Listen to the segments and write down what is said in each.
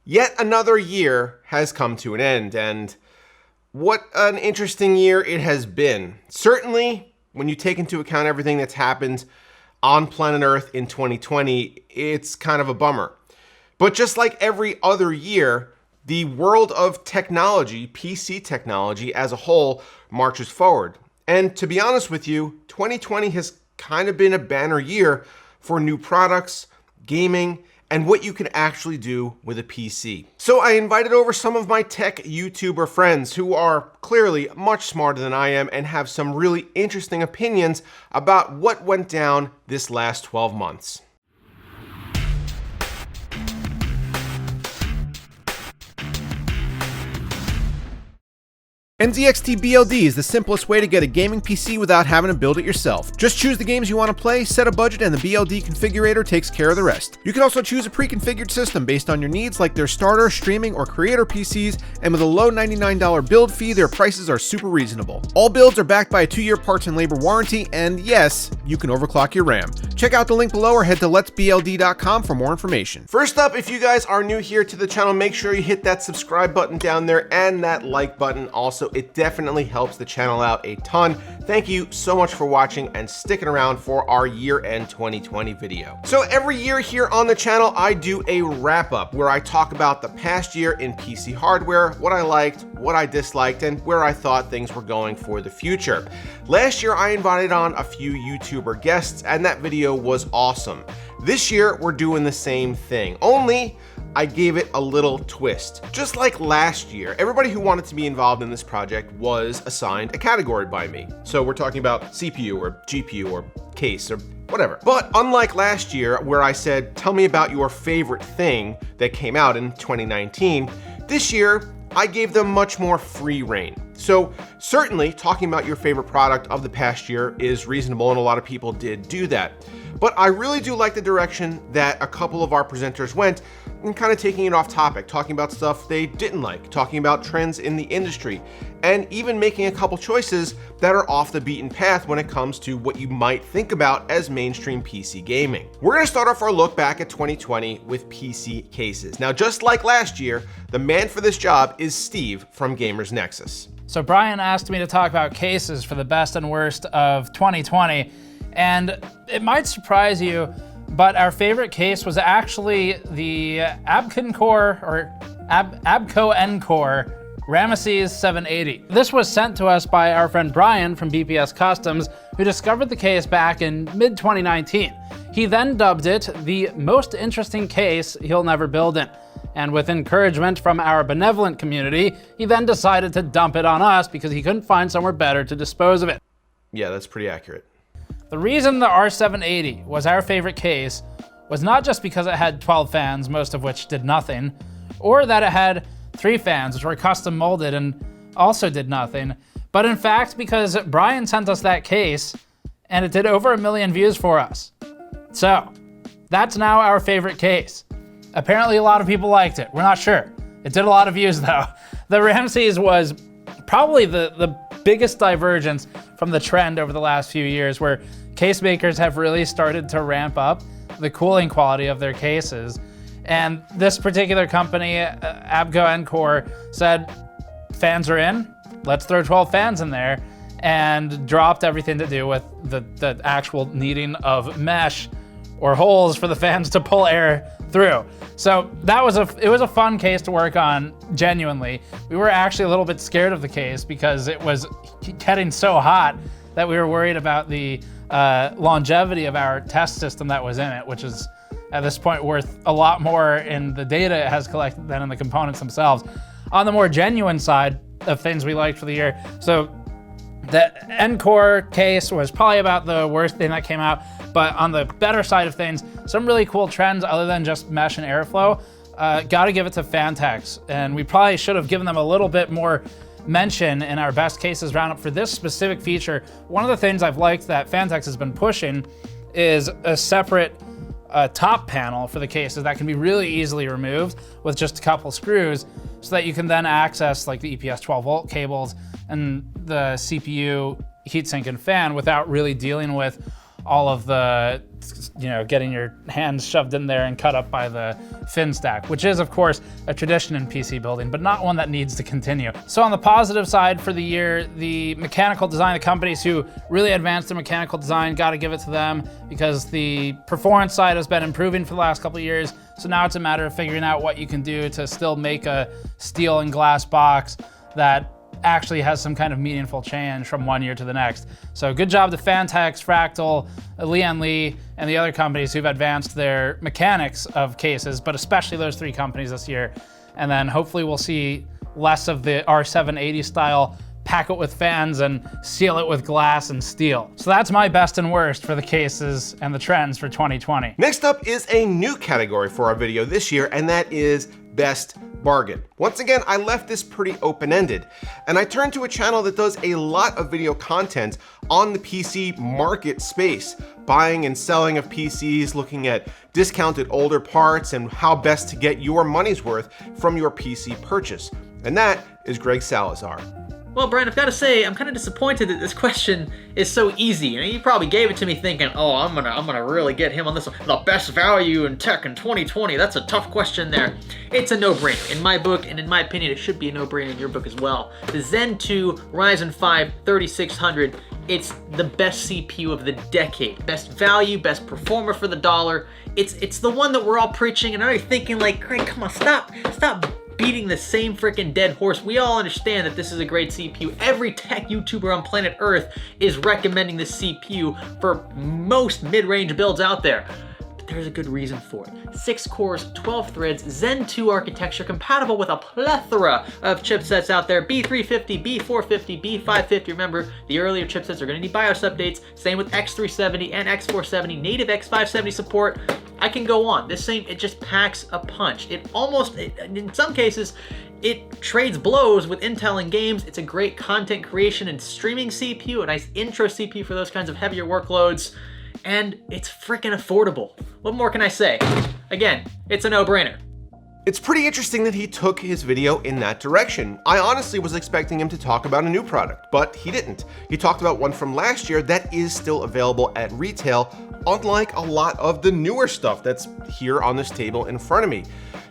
Yet another year has come to an end, and what an interesting year it has been. Certainly, when you take into account everything that's happened on planet Earth in 2020, it's kind of a bummer. But just like every other year, the world of technology, PC technology as a whole, marches forward. And to be honest with you, 2020 has kind of been a banner year for new products, gaming, and what you can actually do with a PC. So I invited over some of my tech YouTuber friends who are clearly much smarter than I am and have some really interesting opinions about what went down this last 12 months. NZXT BLD is the simplest way to get a gaming PC without having to build it yourself. Just choose the games you want to play, set a budget, and the BLD configurator takes care of the rest. You can also choose a pre-configured system based on your needs, like their starter, streaming, or creator PCs, and with a low $99 build fee, their prices are super reasonable. All builds are backed by a 2-year parts and labor warranty, and yes, you can overclock your RAM. Check out the link below or head to letsbld.com for more information. First up, if you guys are new here to the channel, make sure you hit that subscribe button down there and that like button also. It definitely helps the channel out a ton. Thank you so much for watching and sticking around for our year-end 2020 video. So every year here on the channel, I do a wrap-up where I talk about the past year in PC hardware, what I liked, what I disliked, and where I thought things were going for the future. Last year, I invited on a few YouTuber guests, and that video was awesome. This year, we're doing the same thing, only I gave it a little twist. Just like last year, everybody who wanted to be involved in this project was assigned a category by me. So we're talking about CPU or GPU or case or whatever. But unlike last year, where I said, tell me about your favorite thing that came out in 2019, this year, I gave them much more free reign. So certainly talking about your favorite product of the past year is reasonable, and a lot of people did do that. But I really do like the direction that a couple of our presenters went and kind of taking it off topic, talking about stuff they didn't like, talking about trends in the industry, and even making a couple choices that are off the beaten path when it comes to what you might think about as mainstream PC gaming. We're gonna start off our look back at 2020 with PC cases. Now, just like last year, the man for this job is Steve from Gamers Nexus. So Brian asked me to talk about cases for the best and worst of 2020, and it might surprise you, but our favorite case was actually the Abco Encore Ramesses 780. This was sent to us by our friend Brian from BPS Customs, who discovered the case back in mid-2019. He then dubbed it the most interesting case he'll never build in. And with encouragement from our benevolent community, he then decided to dump it on us because he couldn't find somewhere better to dispose of it. Yeah, that's pretty accurate. The reason the R780 was our favorite case was not just because it had 12 fans, most of which did nothing, or that it had 3 fans, which were custom molded and also did nothing, but in fact because Brian sent us that case and it did over 1 million views for us. So that's now our favorite case. Apparently a lot of people liked it. We're not sure. It did a lot of views though. The Ramesses was probably the biggest divergence from the trend over the last few years, where case makers have really started to ramp up the cooling quality of their cases. And this particular company, Abco Encore, said, fans are in, let's throw 12 fans in there, and dropped everything to do with the actual needing of mesh or holes for the fans to pull air through. So it was a fun case to work on, genuinely. We were actually a little bit scared of the case because it was getting so hot that we were worried about the longevity of our test system that was in it, which is at this point worth a lot more in the data it has collected than in the components themselves. On the more genuine side of things we liked for the year, so the Encore case was probably about the worst thing that came out, but on the better side of things, some really cool trends other than just mesh and airflow. Gotta give it to Fantex, and we probably should have given them a little bit more mention in our best cases roundup for this specific feature. One of the things I've liked that Fantex has been pushing is a separate top panel for the cases that can be really easily removed with just a couple screws, so that you can then access like the EPS 12 volt cables and the CPU heatsink and fan without really dealing with all of the, getting your hands shoved in there and cut up by the fin stack, which is, of course, a tradition in PC building, but not one that needs to continue. So on the positive side for the year, the mechanical design, the companies who really advanced their mechanical design, got to give it to them, because the performance side has been improving for the last couple of years. So now it's a matter of figuring out what you can do to still make a steel and glass box that actually has some kind of meaningful change from one year to the next. So good job to Fantex, Fractal, Lian Li, and the other companies who've advanced their mechanics of cases, but especially those three companies this year. And then hopefully we'll see less of the R780 style, pack it with fans and seal it with glass and steel. So that's my best and worst for the cases and the trends for 2020. Next up is a new category for our video this year, and that is Best Bargain. Once again, I left this pretty open-ended, and I turned to a channel that does a lot of video content on the PC market space, buying and selling of PCs, looking at discounted older parts, and how best to get your money's worth from your PC purchase. And that is Greg Salazar. Well, Brian, I've got to say, I'm kind of disappointed that this question is so easy. You probably gave it to me thinking, oh, I'm gonna really get him on this one. The best value in tech in 2020. That's a tough question there. It's a no-brainer in my book, and in my opinion, it should be a no-brainer in your book as well. The Zen 2 Ryzen 5 3600. It's the best CPU of the decade. Best value, best performer for the dollar. It's the one that we're all preaching, and I'm thinking like, Craig, come on, stop beating the same freaking dead horse. We all understand that this is a great CPU. Every tech YouTuber on planet Earth is recommending this CPU for most mid-range builds out there. But there's a good reason for it. 6 cores, 12 threads, Zen 2 architecture, compatible with a plethora of chipsets out there. B350, B450, B550. Remember, the earlier chipsets are going to need BIOS updates. Same with X370 and X470. Native X570 support. I can go on. This thing, it just packs a punch. In some cases, it trades blows with Intel in games. It's a great content creation and streaming CPU, a nice intro CPU for those kinds of heavier workloads, and it's freaking affordable. What more can I say? Again, it's a no-brainer. It's pretty interesting that he took his video in that direction. I honestly was expecting him to talk about a new product, but he didn't. He talked about one from last year that is still available at retail, unlike a lot of the newer stuff that's here on this table in front of me.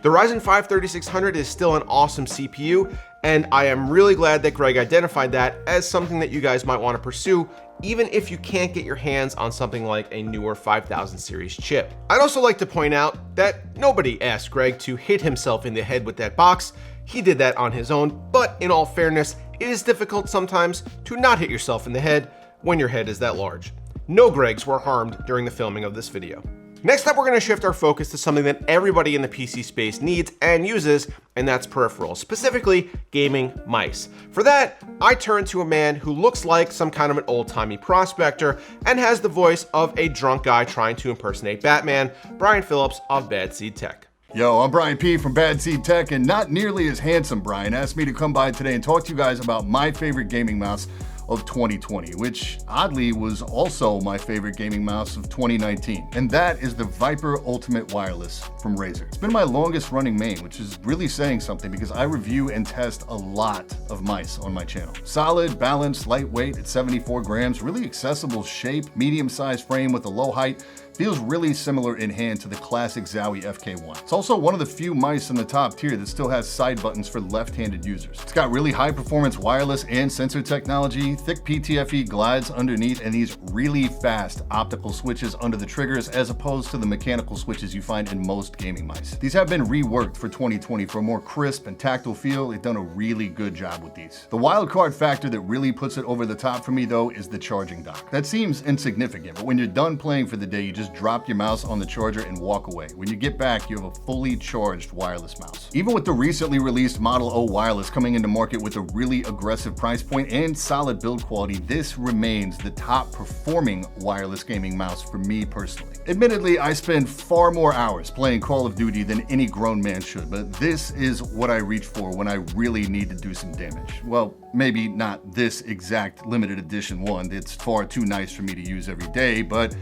The Ryzen 5 3600 is still an awesome CPU, and I am really glad that Greg identified that as something that you guys might want to pursue, even if you can't get your hands on something like a newer 5000 series chip. I'd also like to point out that nobody asked Greg to hit himself in the head with that box. He did that on his own, but in all fairness, it is difficult sometimes to not hit yourself in the head when your head is that large. No Gregs were harmed during the filming of this video. Next up, we're going to shift our focus to something that everybody in the PC space needs and uses, and that's peripherals, specifically gaming mice. For that, I turn to a man who looks like some kind of an old-timey prospector and has the voice of a drunk guy trying to impersonate Batman, Brian Phillips of Badseed Tech. Yo, I'm Brian P. from Badseed Tech, and not nearly as handsome Brian asked me to come by today and talk to you guys about my favorite gaming mouse of 2020, which oddly was also my favorite gaming mouse of 2019. And that is the Viper Ultimate Wireless from Razer. It's been my longest running main, which is really saying something because I review and test a lot of mice on my channel. Solid, balanced, lightweight at 74 grams, really accessible shape, medium-sized frame with a low height. Feels really similar in hand to the classic Zowie FK1. It's also one of the few mice in the top tier that still has side buttons for left-handed users. It's got really high performance wireless and sensor technology, thick PTFE glides underneath, and these really fast optical switches under the triggers as opposed to the mechanical switches you find in most gaming mice. These have been reworked for 2020 for a more crisp and tactile feel. They've done a really good job with these. The wild card factor that really puts it over the top for me though is the charging dock. That seems insignificant, but when you're done playing for the day, you just drop your mouse on the charger and walk away. When you get back, you have a fully charged wireless mouse. Even with the recently released Model O wireless coming into market with a really aggressive price point and solid build quality, this remains the top performing wireless gaming mouse for me personally. Admittedly, I spend far more hours playing Call of Duty than any grown man should, but this is what I reach for when I really need to do some damage. Well, maybe not this exact limited edition one. It's far too nice for me to use every day, but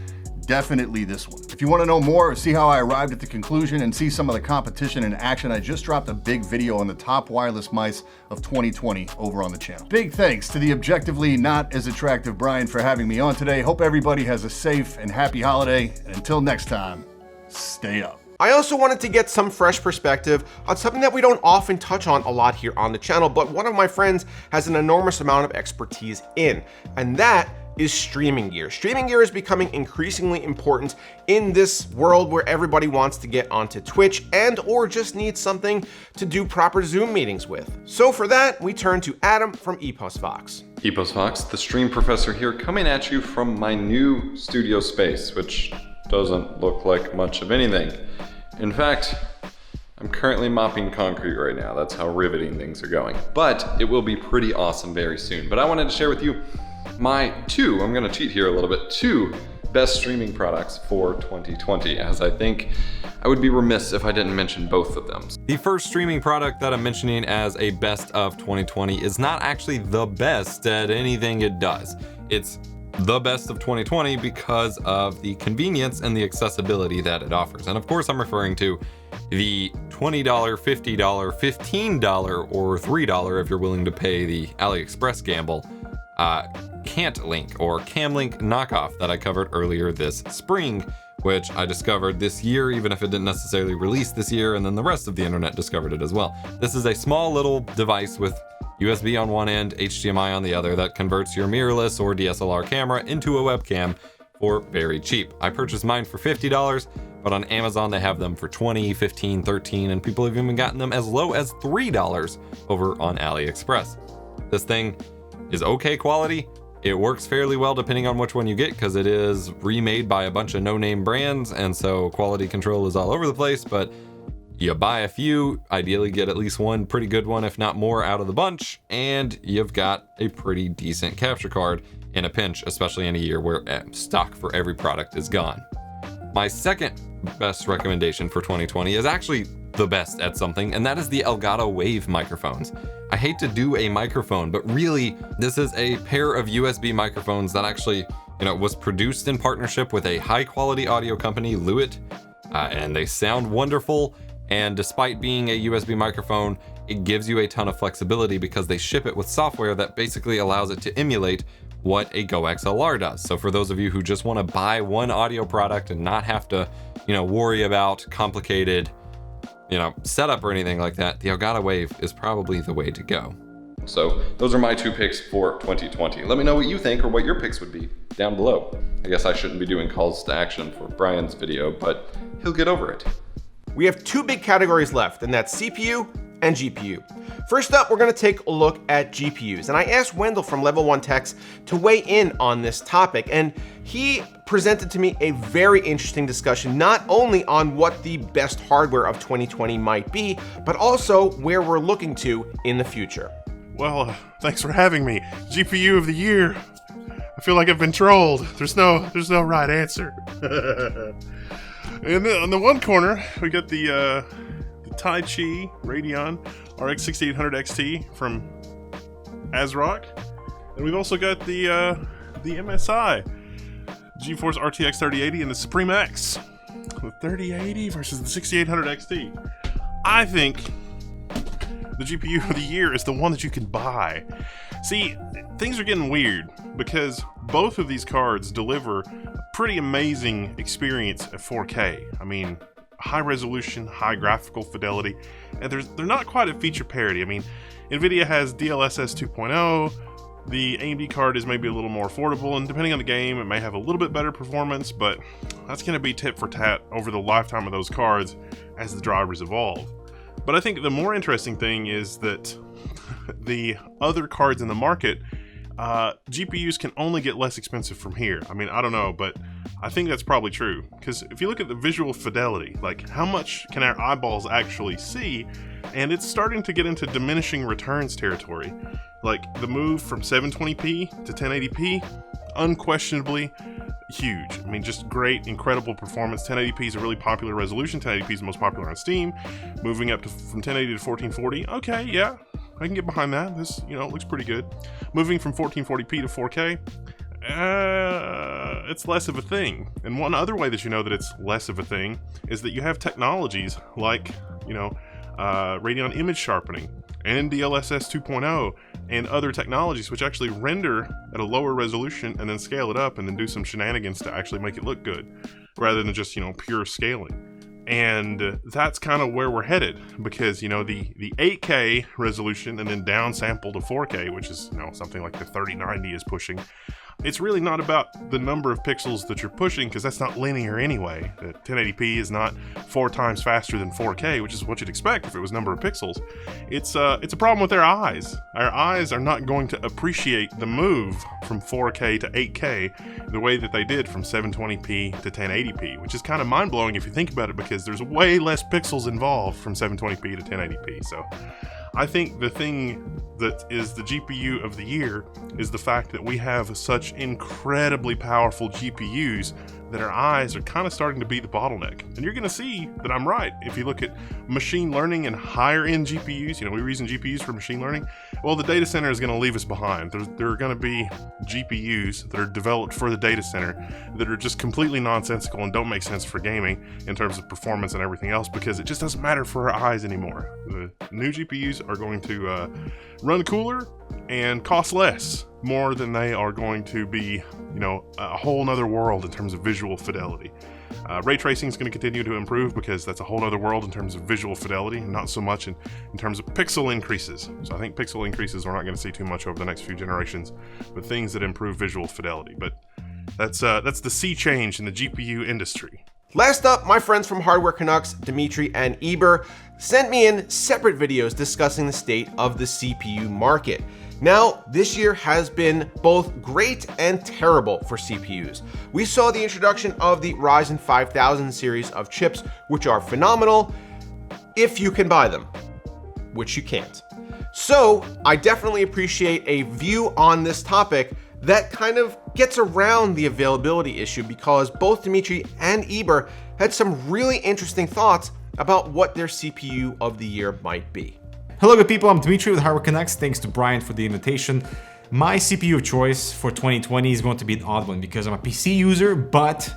definitely this one. If you want to know more or see how I arrived at the conclusion and see some of the competition in action, I just dropped a big video on the top wireless mice of 2020 over on the channel. Big thanks to the objectively not as attractive Brian for having me on today. Hope everybody has a safe and happy holiday, and until next time, stay up. I also wanted to get some fresh perspective on something that we don't often touch on a lot here on the channel, but one of my friends has an enormous amount of expertise in, and that is streaming gear. Streaming gear is becoming increasingly important in this world where everybody wants to get onto Twitch and or just needs something to do proper Zoom meetings with. So for that, we turn to Adam from EposVox. EposVox, the stream professor here, coming at you from my new studio space, which doesn't look like much of anything. In fact, I'm currently mopping concrete right now. That's how riveting things are going. But it will be pretty awesome very soon. But I wanted to share with you my I'm gonna cheat here a little bit, two best streaming products for 2020, as I think I would be remiss if I didn't mention both of them. The first streaming product that I'm mentioning as a best of 2020 is not actually the best at anything it does. It's the best of 2020 because of the convenience and the accessibility that it offers. And of course, I'm referring to the $20, $50, $15, or $3 if you're willing to pay the AliExpress gamble, Can't Link or Cam Link knockoff that I covered earlier this spring, which I discovered this year, even if it didn't necessarily release this year, and then the rest of the internet discovered it as well. This is a small little device with USB on one end, HDMI on the other, that converts your mirrorless or DSLR camera into a webcam for very cheap. I purchased mine for $50, but on Amazon they have them for $20, $15, $13, and people have even gotten them as low as $3 over on AliExpress. This thing is okay quality. It works fairly well depending on which one you get, because it is remade by a bunch of no-name brands, and so quality control is all over the place, but you buy a few, ideally get at least one pretty good one, if not more, out of the bunch, and you've got a pretty decent capture card in a pinch, especially in a year where stock for every product is gone. My second best recommendation for 2020 is actually the best at something, and that is the Elgato Wave microphones. I hate to do a microphone, but really, this is a pair of USB microphones that actually, was produced in partnership with a high-quality audio company, Lewitt, and they sound wonderful. And despite being a USB microphone, it gives you a ton of flexibility because they ship it with software that basically allows it to emulate what a Go XLR does. So for those of you who just want to buy one audio product and not have to, worry about complicated, setup or anything like that, the Elgato Wave is probably the way to go. So those are my two picks for 2020. Let me know what you think or what your picks would be down below. I guess I shouldn't be doing calls to action for Brian's video, but he'll get over it. We have two big categories left, and that's CPU and GPU. First up, we're gonna take a look at GPUs, and I asked Wendell from Level 1 Techs to weigh in on this topic, and he presented to me a very interesting discussion, not only on what the best hardware of 2020 might be, but also where we're looking to in the future. Well, thanks for having me. GPU of the year. I feel like I've been trolled. There's no right answer. And on the one corner, we got the Tai Chi Radeon RX 6800 XT from ASRock, and we've also got the MSI GeForce RTX 3080 and the Supreme X, the 3080 versus the 6800 XT. I think the GPU of the year is the one that you can buy. See, things are getting weird because both of these cards deliver a pretty amazing experience at 4K. I mean, high resolution, high graphical fidelity, and they're not quite at feature parity. I mean, NVIDIA has DLSS 2.0, the AMD card is maybe a little more affordable, and depending on the game, it may have a little bit better performance, but that's going to be tit for tat over the lifetime of those cards as the drivers evolve. But I think the more interesting thing is that the other cards in the market, GPUs can only get less expensive from here. I mean, I don't know, but I think that's probably true. Because if you look at the visual fidelity, like how much can our eyeballs actually see, and it's starting to get into diminishing returns territory. Like the move from 720p to 1080p, unquestionably huge. I mean, just great, incredible performance. 1080p is a really popular resolution. 1080p is the most popular on Steam. Moving up from 1080 to 1440, okay, yeah, I can get behind that. This, looks pretty good. Moving from 1440p to 4K, it's less of a thing. And one other way that you know that it's less of a thing is that you have technologies like, Radeon image sharpening and DLSS 2.0 and other technologies which actually render at a lower resolution and then scale it up and then do some shenanigans to actually make it look good, rather than just, pure scaling. And that's kind of where we're headed, because the 8K resolution and then downsample to 4K, which is something like the 3090 is pushing. It's really not about the number of pixels that you're pushing, because that's not linear anyway. 1080p is not 4 times faster than 4K, which is what you'd expect if it was number of pixels. It's a problem with our eyes. Our eyes are not going to appreciate the move from 4K to 8K the way that they did from 720p to 1080p, which is kind of mind-blowing if you think about it, because there's way less pixels involved from 720p to 1080p. So I think the thing that is the GPU of the year is the fact that we have such incredibly powerful GPUs that our eyes are kind of starting to be the bottleneck. And you're going to see that I'm right. If you look at machine learning and higher end GPUs, we're using GPUs for machine learning. Well, the data center is going to leave us behind. There are going to be GPUs that are developed for the data center that are just completely nonsensical and don't make sense for gaming in terms of performance and everything else, because it just doesn't matter for our eyes anymore. The new GPUs are going to run cooler and cost less, more than they are going to be, a whole nother world in terms of visual fidelity. Ray tracing is going to continue to improve, because that's a whole other world in terms of visual fidelity, and not so much in terms of pixel increases. So I think pixel increases we're not going to see too much over the next few generations, but things that improve visual fidelity. But that's the sea change in the GPU industry. Last up, my friends from Hardware Canucks, Dimitri and Eber, sent me in separate videos discussing the state of the CPU market. Now, this year has been both great and terrible for CPUs. We saw the introduction of the Ryzen 5000 series of chips, which are phenomenal if you can buy them, which you can't. So I definitely appreciate a view on this topic that kind of gets around the availability issue, because both Dimitri and Eber had some really interesting thoughts about what their CPU of the year might be. Hello good people, I'm Dimitri with Hardware Canucks. Thanks to Brian for the invitation. My CPU of choice for 2020 is going to be an odd one, because I'm a PC user, but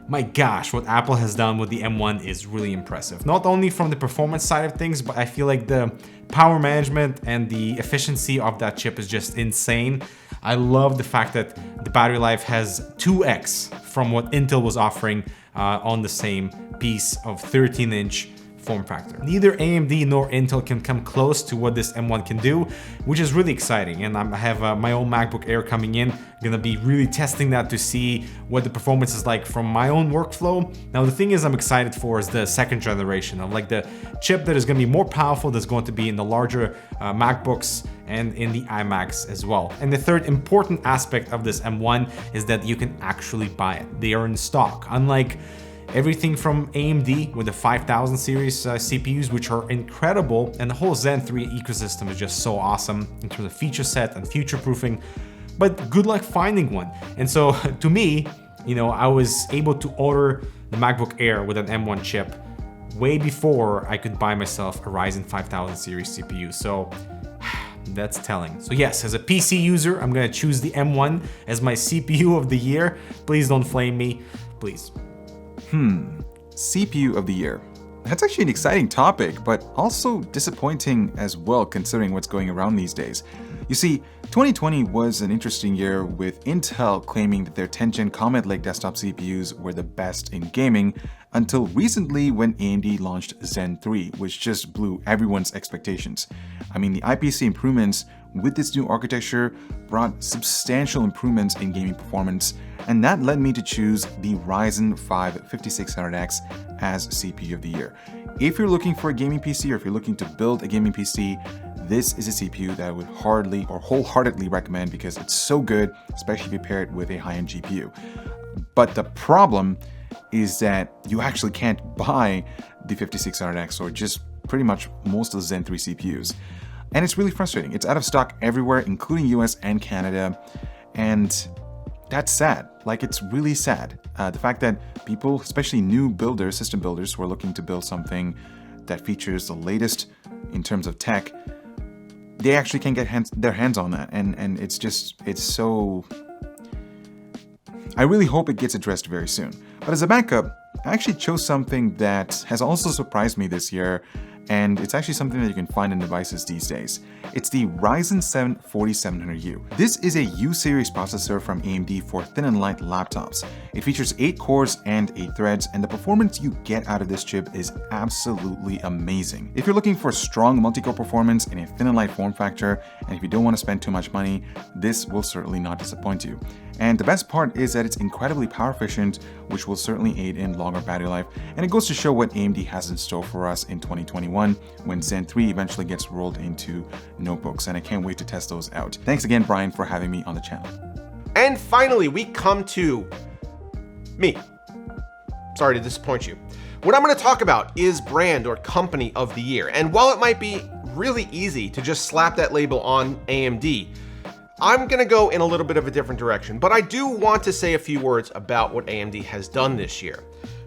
my gosh, what Apple has done with the M1 is really impressive. Not only from the performance side of things, but I feel like the power management and the efficiency of that chip is just insane. I love the fact that the battery life has 2x from what Intel was offering on the same piece of 13-inch form factor. Neither AMD nor Intel can come close to what this M1 can do, which is really exciting. And I have my own MacBook Air coming in. Gonna be really testing that to see what the performance is like from my own workflow. Now the thing is I'm excited for is the second generation of like the chip that is gonna be more powerful, that's going to be in the larger MacBooks and in the iMacs as well. And the third important aspect of this M1 is that you can actually buy it. They are in stock, unlike everything from AMD with the 5000 series CPUs, which are incredible, and the whole Zen 3 ecosystem is just so awesome in terms of feature set and future proofing, but good luck finding one. And so to me, I was able to order the MacBook Air with an M1 chip way before I could buy myself a Ryzen 5000 series CPU. So that's telling. So yes, as a PC user, I'm gonna choose the M1 as my CPU of the year. Please don't flame me, please. CPU of the year. That's actually an exciting topic, but also disappointing as well, considering what's going around these days. You see, 2020 was an interesting year, with Intel claiming that their 10th gen Comet Lake desktop CPUs were the best in gaming, until recently when AMD launched Zen 3, which just blew everyone's expectations. I mean, the IPC improvements with this new architecture brought substantial improvements in gaming performance, and that led me to choose the Ryzen 5 5600X as CPU of the year. If you're looking for a gaming PC, or if you're looking to build a gaming PC, this is a CPU that I would hardly or wholeheartedly recommend, because it's so good, especially if you pair it with a high-end GPU. But the problem is that you actually can't buy the 5600X or just pretty much most of the Zen 3 CPUs. And it's really frustrating. It's out of stock everywhere, including US and Canada. And that's sad. Like, it's really sad. The fact that people, especially new builders, system builders who are looking to build something that features the latest in terms of tech, they actually can't get their hands on that. And it's so I really hope it gets addressed very soon. But as a backup, I actually chose something that has also surprised me this year, and it's actually something that you can find in devices these days. It's the Ryzen 7 4700U. This is a U-series processor from AMD for thin and light laptops. It features 8 cores and 8 threads, and the performance you get out of this chip is absolutely amazing. If you're looking for strong multi-core performance in a thin and light form factor, and if you don't want to spend too much money, this will certainly not disappoint you. And the best part is that it's incredibly power efficient, which will certainly aid in longer battery life, and it goes to show what AMD has in store for us in 2021 when Zen 3 eventually gets rolled into notebooks, and I can't wait to test those out. Thanks again, Brian, for having me on the channel. And finally, we come to me. Sorry to disappoint you. What I'm going to talk about is brand or company of the year. And while it might be really easy to just slap that label on AMD, I'm going to go in a little bit of a different direction, but I do want to say a few words about what AMD has done this year.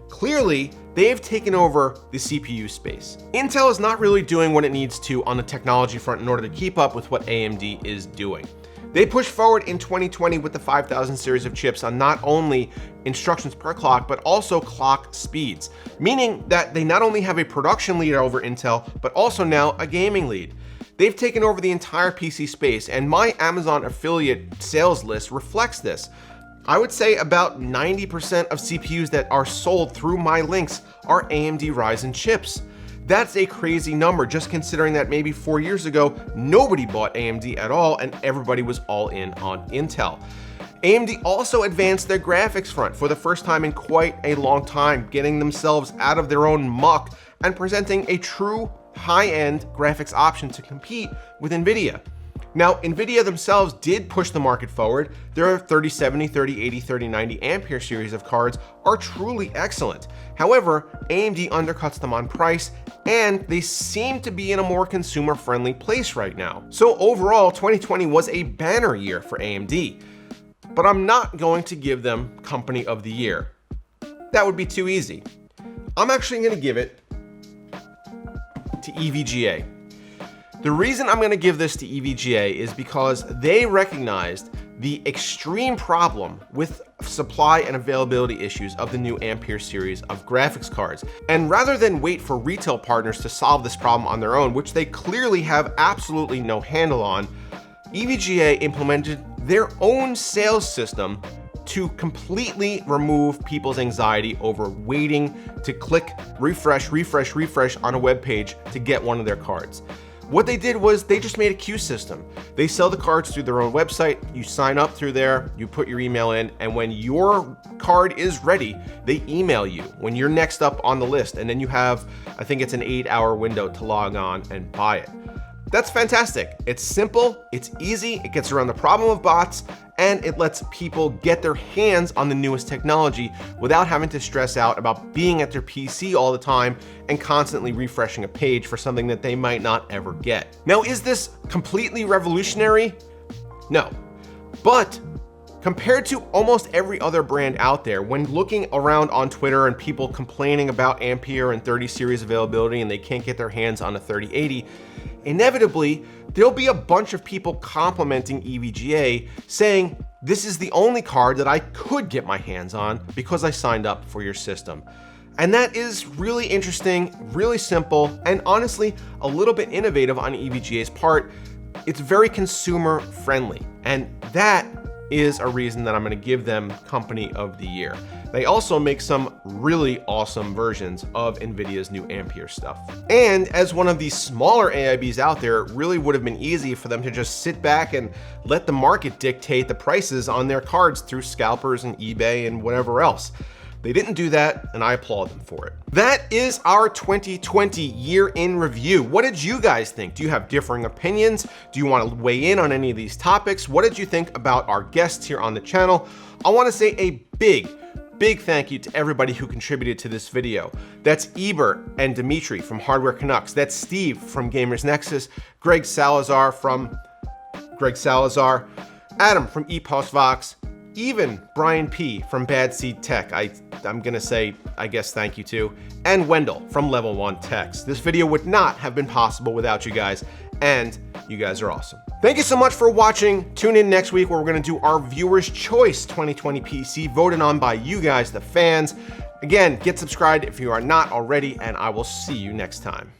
Clearly, they've taken over the CPU space. Intel is not really doing what it needs to on the technology front in order to keep up with what AMD is doing. They pushed forward in 2020 with the 5000 series of chips on not only instructions per clock, but also clock speeds, meaning that they not only have a production lead over Intel, but also now a gaming lead. They've taken over the entire PC space, and my Amazon affiliate sales list reflects this. I would say about 90% of CPUs that are sold through my links are AMD Ryzen chips. That's a crazy number, just considering that maybe 4 years ago, nobody bought AMD at all and everybody was all in on Intel. AMD also advanced their graphics front for the first time in quite a long time, getting themselves out of their own muck and presenting a true high-end graphics option to compete with NVIDIA. Now, NVIDIA themselves did push the market forward. Their 3070, 3080, 3090 Ampere series of cards are truly excellent. However, AMD undercuts them on price, and they seem to be in a more consumer-friendly place right now. So overall, 2020 was a banner year for AMD, but I'm not going to give them Company of the Year. That would be too easy. I'm actually going to give it to EVGA. The reason I'm going to give this to EVGA is because they recognized the extreme problem with supply and availability issues of the new Ampere series of graphics cards. And rather than wait for retail partners to solve this problem on their own, which they clearly have absolutely no handle on, EVGA implemented their own sales system to completely remove people's anxiety over waiting to click refresh on a web page to get one of their cards. What they did was they just made a queue system. They sell the cards through their own website, you sign up through there, you put your email in, and when your card is ready, they email you when you're next up on the list, and then you have, I think it's an 8-hour window to log on and buy it. That's fantastic. It's simple, it's easy, it gets around the problem of bots, and it lets people get their hands on the newest technology without having to stress out about being at their PC all the time and constantly refreshing a page for something that they might not ever get. Now, is this completely revolutionary? No. But compared to almost every other brand out there, when looking around on Twitter and people complaining about Ampere and 30 series availability and they can't get their hands on a 3080, inevitably, there'll be a bunch of people complimenting EVGA saying, this is the only card that I could get my hands on because I signed up for your system. And that is really interesting, really simple, and honestly, a little bit innovative on EVGA's part. It's very consumer friendly, and that is a reason that I'm going to give them Company of the Year. They also make some really awesome versions of NVIDIA's new Ampere stuff. And as one of the smaller AIBs out there, it really would have been easy for them to just sit back and let the market dictate the prices on their cards through scalpers and eBay and whatever else. They didn't do that, and I applaud them for it. That is our 2020 year in review. What did you guys think? Do you have differing opinions? Do you want to weigh in on any of these topics? What did you think about our guests here on the channel? I want to say a big thank you to everybody who contributed to this video. That's Ebert and Dimitri from Hardware Canucks. That's Steve from Gamers Nexus, Greg Salazar from Salazar, Adam from EposVox, even Brian P. from Badseed Tech, I'm gonna say, I guess, thank you to, and Wendell from Level 1 Techs. This video would not have been possible without you guys, and you guys are awesome. Thank you so much for watching. Tune in next week where we're going to do our Viewers' Choice 2020 PC, voted on by you guys, the fans. Again, get subscribed if you are not already, and I will see you next time.